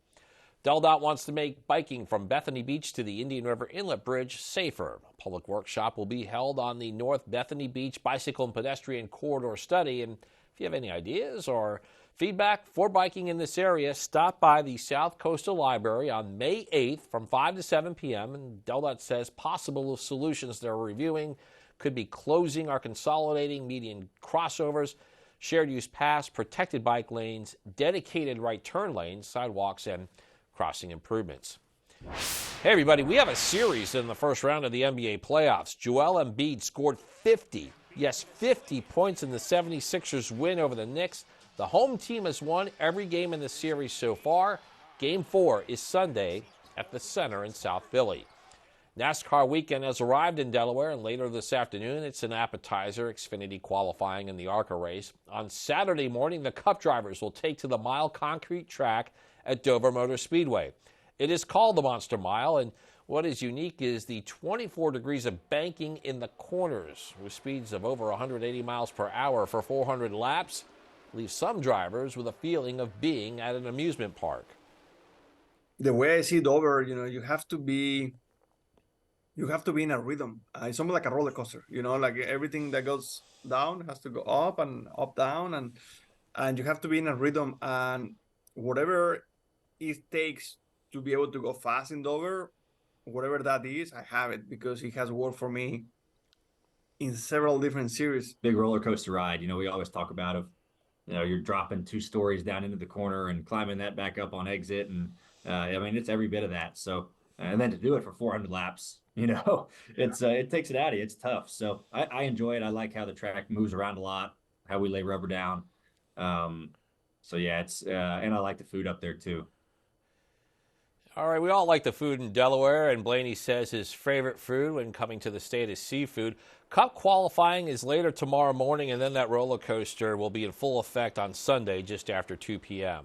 DelDOT wants to make biking from Bethany Beach to the Indian River Inlet Bridge safer. A public workshop will be held on the North Bethany Beach Bicycle and Pedestrian Corridor Study. And if you have any ideas or feedback for biking in this area, stop by the South Coastal Library on May 8th from 5 to 7 p.m. And DelDOT says possible solutions they're reviewing could be closing or consolidating median crossovers, shared use paths, protected bike lanes, dedicated right turn lanes, sidewalks, and crossing improvements. Hey everybody, we have a series in the first round of the NBA playoffs. Joel Embiid scored 50 points in the 76ers win over the Knicks. The home team has won every game in the series so far. Game 4 is Sunday at the Center in South Philly. NASCAR weekend has arrived in Delaware, and later this afternoon it's an appetizer, Xfinity qualifying in the ARCA race. On Saturday morning, the Cup drivers will take to the mile concrete track at Dover Motor Speedway. It is called the Monster Mile, and what is unique is the 24 degrees of banking in the corners with speeds of over 180 miles per hour for 400 laps. Leaves some drivers with a feeling of being at an amusement park. The way I see Dover, you have to be in a rhythm. It's almost like a roller coaster, like everything that goes down has to go up and up, down, and you have to be in a rhythm, and whatever it takes to be able to go fast in Dover, whatever that is, I have it because it has worked for me in several different series. Big roller coaster ride. We always talk about you're dropping 2 stories down into the corner and climbing that back up on exit. And it's every bit of that. So, and then to do it for 400 laps, it takes it out of you. It's tough. So I enjoy it. I like how the track moves around a lot, how we lay rubber down. So yeah, it's and I like the food up there too. All right, we all like the food in Delaware, and Blaney says his favorite food when coming to the state is seafood. Cup qualifying is later tomorrow morning, and then that roller coaster will be in full effect on Sunday just after 2 p.m.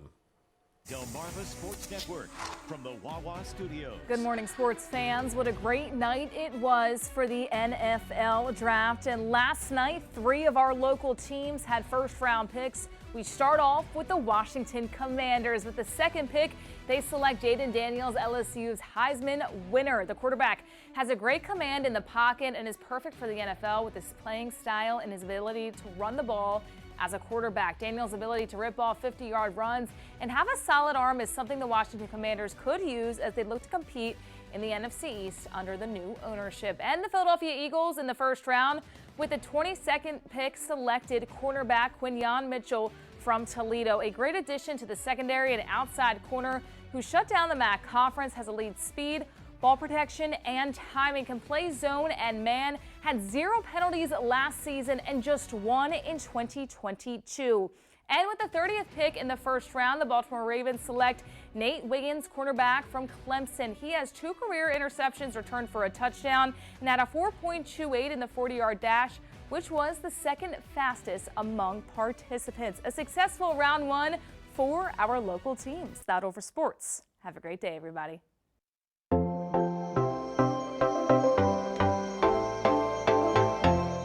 Delmarva Sports Network from the Wawa Studios. Good morning, sports fans. What a great night it was for the NFL draft. And last night, 3 of our local teams had first-round picks. We start off with the Washington Commanders. With the second pick, they select Jaden Daniels, LSU's Heisman winner. The quarterback has a great command in the pocket and is perfect for the NFL with his playing style and his ability to run the ball as a quarterback. Daniels' ability to rip off 50-yard runs and have a solid arm is something the Washington Commanders could use as they look to compete in the NFC East under the new ownership. And the Philadelphia Eagles in the first round with the 22nd pick selected cornerback Quinyon Mitchell from Toledo. A great addition to the secondary and outside corner who shut down the MAC conference, has elite speed, ball protection, and timing, can play zone and man, had 0 penalties last season and just 1 in 2022. And with the 30th pick in the first round, the Baltimore Ravens select Nate Wiggins, cornerback from Clemson. He has 2 career interceptions returned for a touchdown and had a 4.28 in the 40-yard dash, which was the second fastest among participants. A successful round 1 for our local teams. That over sports. Have a great day, everybody.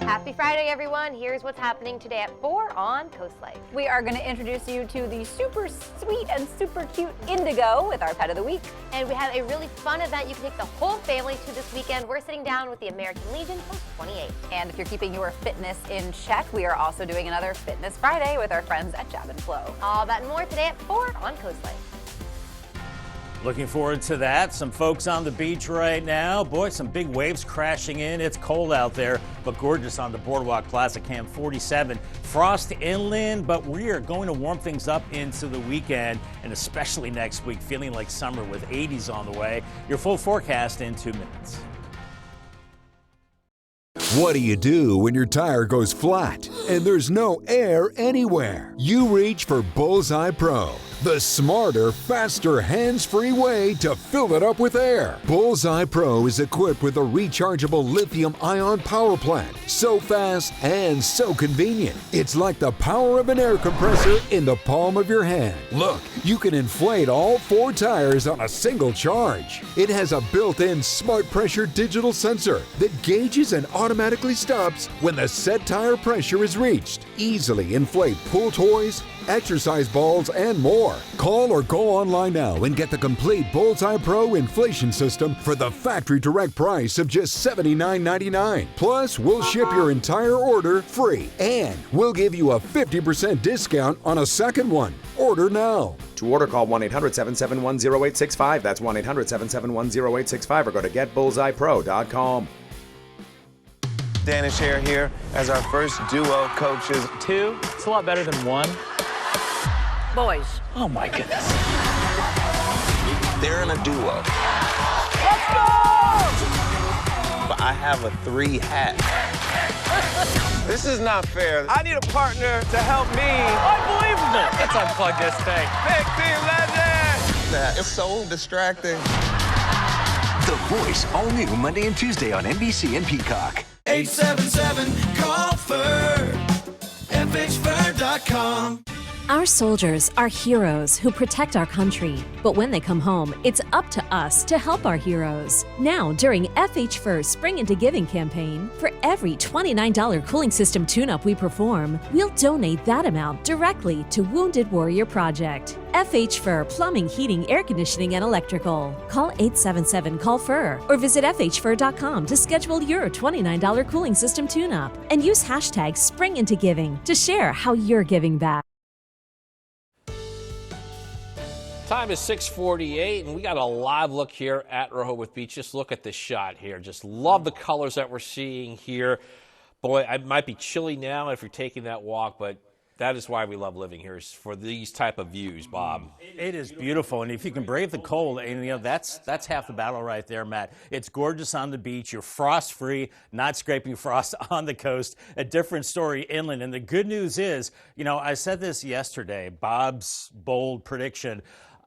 Happy Friday, everyone. Here's what's happening today at 4 on Coast Life. We are going to introduce you to the super sweet and super cute Indigo with our pet of the week. And we have a really fun event you can take the whole family to this weekend. We're sitting down with the American Legion Post 28. And if you're keeping your fitness in check, we are also doing another Fitness Friday with our friends at Jab and Flow. All that and more today at 4 on Coast Life. Looking forward to that. Some folks on the beach right now. Boy, some big waves crashing in. It's cold out there, but gorgeous on the Boardwalk Plaza Camp 47. Frost inland, but we are going to warm things up into the weekend, and especially next week, feeling like summer with 80s on the way. Your full forecast in 2 minutes. What do you do when your tire goes flat and there's no air anywhere? You reach for Bullseye Pro, the smarter, faster, hands-free way to fill it up with air. Bullseye Pro is equipped with a rechargeable lithium-ion power plant. So fast and so convenient. It's like the power of an air compressor in the palm of your hand. Look, you can inflate all 4 tires on a single charge. It has a built-in smart pressure digital sensor that gauges and automatically stops when the set tire pressure is reached. Easily inflate pool toys, exercise balls, and more. Call or go online now and get the complete Bullseye Pro inflation system for the factory direct price of just $79.99. Plus, we'll ship your entire order free, and we'll give you a 50% discount on a second one. Order now. To order, call 1-800-771-0865. That's 1-800-771-0865 or go to getbullseyepro.com. Dan and Cher here as our first duo coaches. 2, it's a lot better than 1. Boys. Oh my goodness. They're in a duo. Let's go! But I have a 3 hat. This is not fair. I need a partner to help me. Unbelievable. Let's unplug this thing. Big team legend. It's so distracting. The Voice, all new Monday and Tuesday on NBC and Peacock. 877-CALL-FUR. FHFur.com. Our soldiers are heroes who protect our country. But when they come home, it's up to us to help our heroes. Now, during FH Fur's Spring Into Giving campaign, for every $29 cooling system tune-up we perform, we'll donate that amount directly to Wounded Warrior Project. FH Fur Plumbing, Heating, Air Conditioning, and Electrical. Call 877-CALL-FUR or visit FHFur.com to schedule your $29 cooling system tune-up. And use hashtag SpringIntoGiving to share how you're giving back. Time is 6:48, and we got a live look here at Rehoboth Beach. Just look at this shot here. Just love the colors that we're seeing here. Boy, it might be chilly now if you're taking that walk, but that is why we love living here, is for these type of views, Bob. It is beautiful, and if you can brave the cold, and that's half the battle right there, Matt. It's gorgeous on the beach. You're frost-free, not scraping frost on the coast. A different story inland, and the good news is, I said this yesterday, Bob's bold prediction.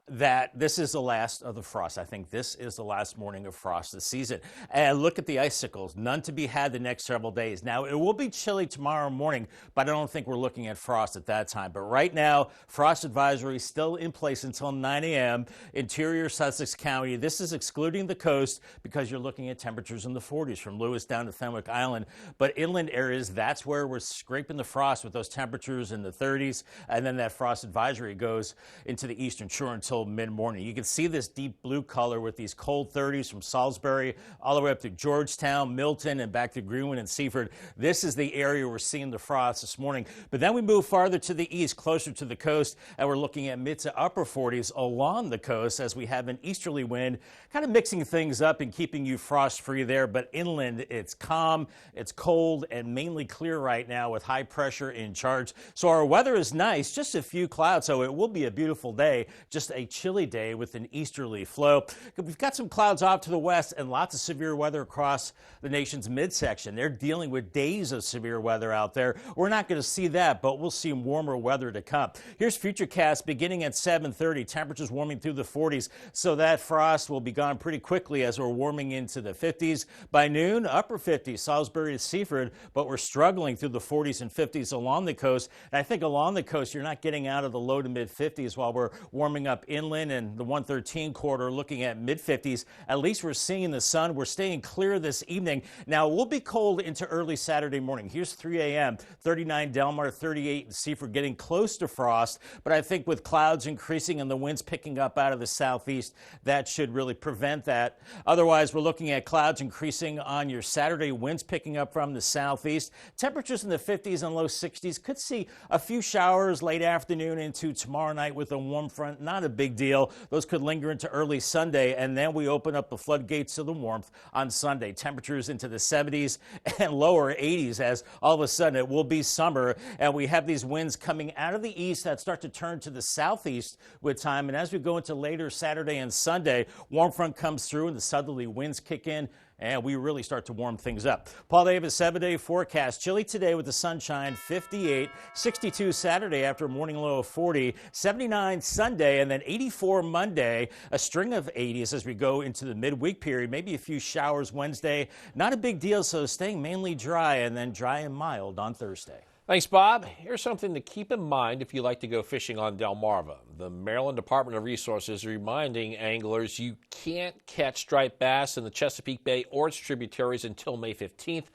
that this is the last of the frost. I think this is the last morning of frost this season. And look at the icicles, none to be had the next several days. Now, it will be chilly tomorrow morning, but I don't think we're looking at frost at that time. But right now, frost advisory still in place until 9 a.m. Interior Sussex County. This is excluding the coast because you're looking at temperatures in the 40s from Lewis down to Fenwick Island. But inland areas, that's where we're scraping the frost with those temperatures in the 30s. And then that frost advisory goes into the eastern shore until mid-morning. You can see this deep blue color with these cold 30s from Salisbury all the way up to Georgetown, Milton, and back to Greenwood and Seaford. This is the area we're seeing the frost this morning. But then we move farther to the east, closer to the coast, and we're looking at mid to upper 40s along the coast as we have an easterly wind, kind of mixing things up and keeping you frost-free there. But inland, it's calm, it's cold, and mainly clear right now with high pressure in charge. So our weather is nice, just a few clouds, so it will be a beautiful day, just a chilly day with an easterly flow. We've got some clouds off to the west and lots of severe weather across the nation's midsection. They're dealing with days of severe weather out there. We're not going to see that, but we'll see warmer weather to come. Here's Futurecast beginning at 7:30. Temperatures warming through the 40s, so that frost will be gone pretty quickly as we're warming into the 50s. By noon, upper 50s, Salisbury to Seaford, but we're struggling through the 40s and 50s along the coast. And I think along the coast, you're not getting out of the low to mid 50s while we're warming up inland and the 113 corridor looking at mid 50s. At least we're seeing the sun. We're staying clear this evening. Now, we'll be cold into early Saturday morning. Here's 3 a.m., 39 Delmar, 38 in Seaford, getting close to frost. But I think with clouds increasing and the winds picking up out of the southeast, that should really prevent that. Otherwise, we're looking at clouds increasing on your Saturday, winds picking up from the southeast. Temperatures in the 50s and low 60s. Could see a few showers late afternoon into tomorrow night with a warm front. Not a big deal. Those could linger into early Sunday, and then we open up the floodgates to the warmth on Sunday. Temperatures into the 70s and lower 80s as all of a sudden it will be summer, and we have these winds coming out of the east that start to turn to the southeast with time. And as we go into later Saturday and Sunday, warm front comes through and the southerly winds kick in, and we really start to warm things up. Paul Davis, 7-day forecast. Chilly today with the sunshine, 58, 62 Saturday after a morning low of 40, 79 Sunday, and then 84 Monday. A string of 80s as we go into the midweek period. Maybe a few showers Wednesday. Not a big deal, so staying mainly dry, and then dry and mild on Thursday. Thanks, Bob. Here's something to keep in mind if you like to go fishing on Delmarva. The Maryland Department of Resources is reminding anglers you can't catch striped bass in the Chesapeake Bay or its tributaries until May 15th.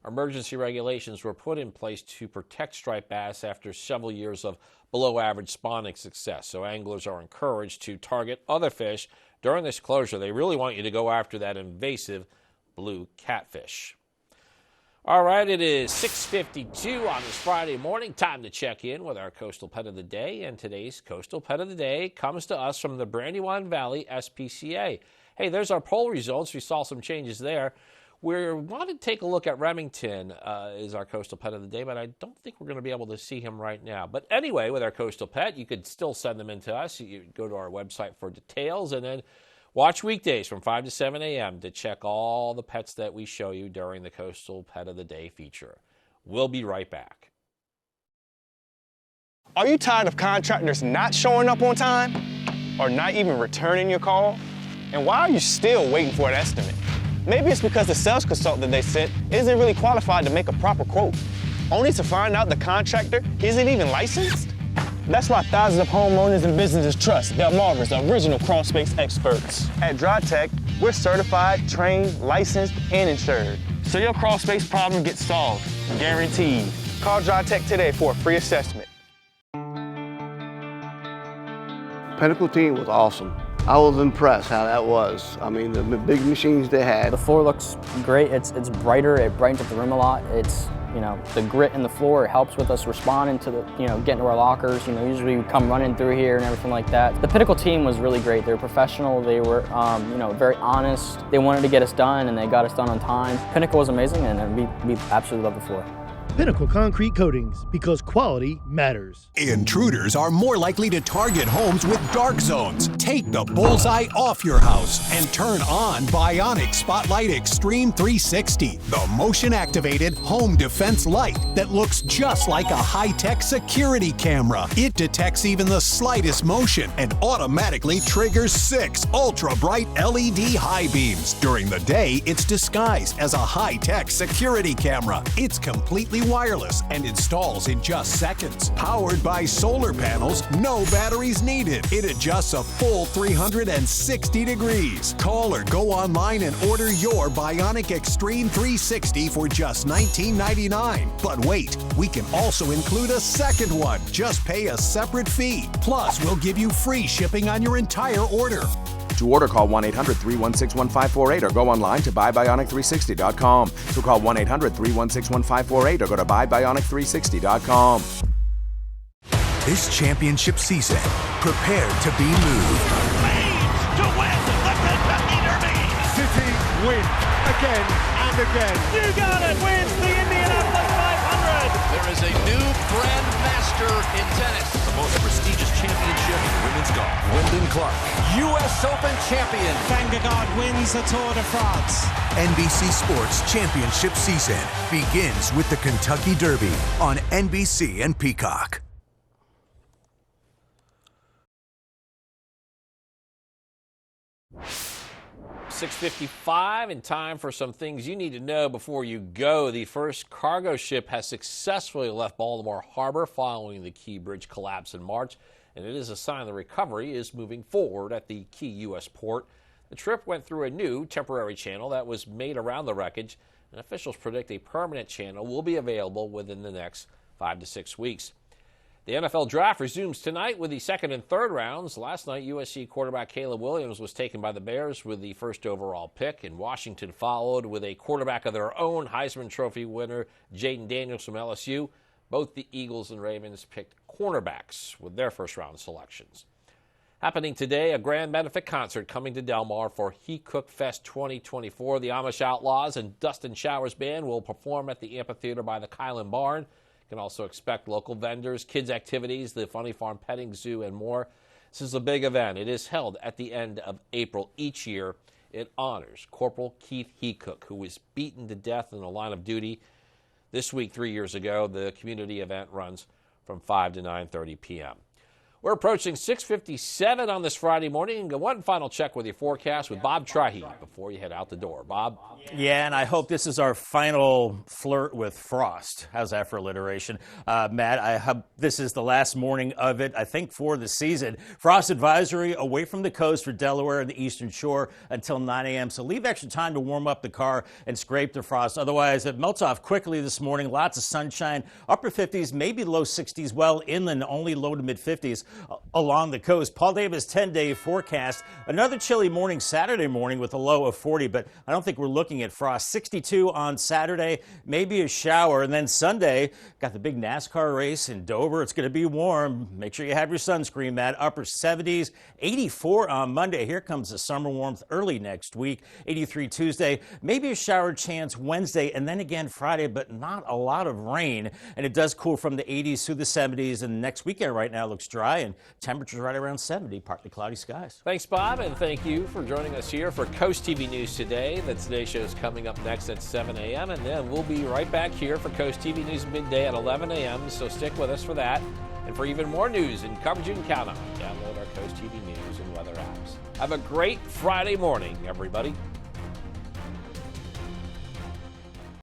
Emergency regulations were put in place to protect striped bass after several years of below-average spawning success. So anglers are encouraged to target other fish during this closure. They really want you to go after that invasive blue catfish. All right, it is 6:52 on this Friday morning. Time to check in with our Coastal Pet of the Day. And today's Coastal Pet of the Day comes to us from the Brandywine Valley SPCA. Hey, there's our poll results. We saw some changes there. We want to take a look at Remington is our Coastal Pet of the Day, but I don't think we're going to be able to see him right now. But anyway, with our Coastal Pet, you could still send them in to us. You go to our website for details, and then watch weekdays from 5 to 7 a.m. to check all the pets that we show you during the Coastal Pet of the Day feature. We'll be right back. Are you tired of contractors not showing up on time or not even returning your call? And why are you still waiting for an estimate? Maybe it's because the sales consultant they sent isn't really qualified to make a proper quote, only to find out the contractor isn't even licensed? That's why thousands of homeowners and businesses trust Delmarva's original crawl space experts. At DryTech, we're certified, trained, licensed, and insured. So your crawl space problem gets solved, guaranteed. Call DryTech today for a free assessment. Pinnacle team was awesome. I was impressed how that was. I mean, the big machines they had. The floor looks great. It's brighter. It brightens up the room a lot. It's, the grit in the floor, it helps with us responding to the, getting to our lockers. Usually we come running through here and everything like that. The Pinnacle team was really great. They were professional. They were, very honest. They wanted to get us done, and they got us done on time. Pinnacle was amazing, and we absolutely love the floor. Pinnacle Concrete Coatings, because quality matters. Intruders are more likely to target homes with dark zones. Take the bullseye off your house and turn on Bionic Spotlight Extreme 360, the motion-activated home defense light that looks just like a high-tech security camera. It detects even the slightest motion and automatically triggers 6 ultra-bright LED high beams. During the day, it's disguised as a high-tech security camera. It's completely wireless and installs in just seconds. Powered by solar panels, no batteries needed. It adjusts a full 360 degrees. Call or go online and order your Bionic Extreme 360 for just $19.99. But wait, we can also include a second one. Just pay a separate fee. Plus, we'll give you free shipping on your entire order. To order, call 1-800-316-1548 or go online to buybionic360.com. So call 1-800-316-1548 or go to buybionic360.com. This championship season, prepare to be moved. To win the Kentucky Derby. City win again and again. You got it. Wins the Indianapolis 500. There is a new grandmaster in tennis. The most prestigious championship in women's golf. Wyndham Clark, U.S. Open champion. Vanguard wins the Tour de France. NBC Sports Championship season begins with the Kentucky Derby on NBC and Peacock. 6:55 and time for some things you need to know before you go. The first cargo ship has successfully left Baltimore Harbor following the Key Bridge collapse in March, and it is a sign the recovery is moving forward at the key U.S. port. The trip went through a new temporary channel that was made around the wreckage, and officials predict a permanent channel will be available within the next 5 to 6 weeks. The NFL draft resumes tonight with the second and third rounds. Last night, USC quarterback Caleb Williams was taken by the Bears with the first overall pick, and Washington followed with a quarterback of their own, Heisman Trophy winner Jaden Daniels from LSU. Both the Eagles and Ravens picked cornerbacks with their first-round selections. Happening today, a grand benefit concert coming to Delmar for Heacook Fest 2024. The Amish Outlaws and Dustin Showers Band will perform at the amphitheater by the Kylan Barn. You can also expect local vendors, kids' activities, the Funny Farm Petting Zoo, and more. This is a big event. It is held at the end of April each year. It honors Corporal Keith Heacook, who was beaten to death in the line of duty. This week, 3 years ago, the community event runs from 5 to 9:30 p.m. We're approaching 6:57 on this Friday morning. And one final check with your forecast with Bob Trihy before you head out the door. Bob? Yeah, and I hope this is our final flirt with frost. How's that for alliteration? Matt, I hope this is the last morning of it, I think, for the season. Frost advisory away from the coast for Delaware and the Eastern Shore until 9 a.m. So leave extra time to warm up the car and scrape the frost. Otherwise, it melts off quickly this morning. Lots of sunshine, upper 50s, maybe low 60s. Well, inland, only low to mid 50s along the coast. Paul Davis 10-day forecast. Another chilly morning Saturday morning with a low of 40, but I don't think we're looking at frost. 62 on Saturday, maybe a shower, and then Sunday, got the big NASCAR race in Dover. It's going to be warm. Make sure you have your sunscreen, Matt. Upper 70s, 84 on Monday. Here comes the summer warmth early next week. 83 Tuesday, maybe a shower chance Wednesday, and then again Friday, but not a lot of rain. And it does cool from the 80s to the 70s, and next weekend right now looks dry, and temperatures right around 70, partly cloudy skies. Thanks, Bob, and thank you for joining us here for Coast TV News Today. The Today Show is coming up next at 7 a.m., and then we'll be right back here for Coast TV News midday at 11 a.m., so stick with us for that. And for even more news and coverage you can count on, download our Coast TV News and weather apps. Have a great Friday morning, everybody.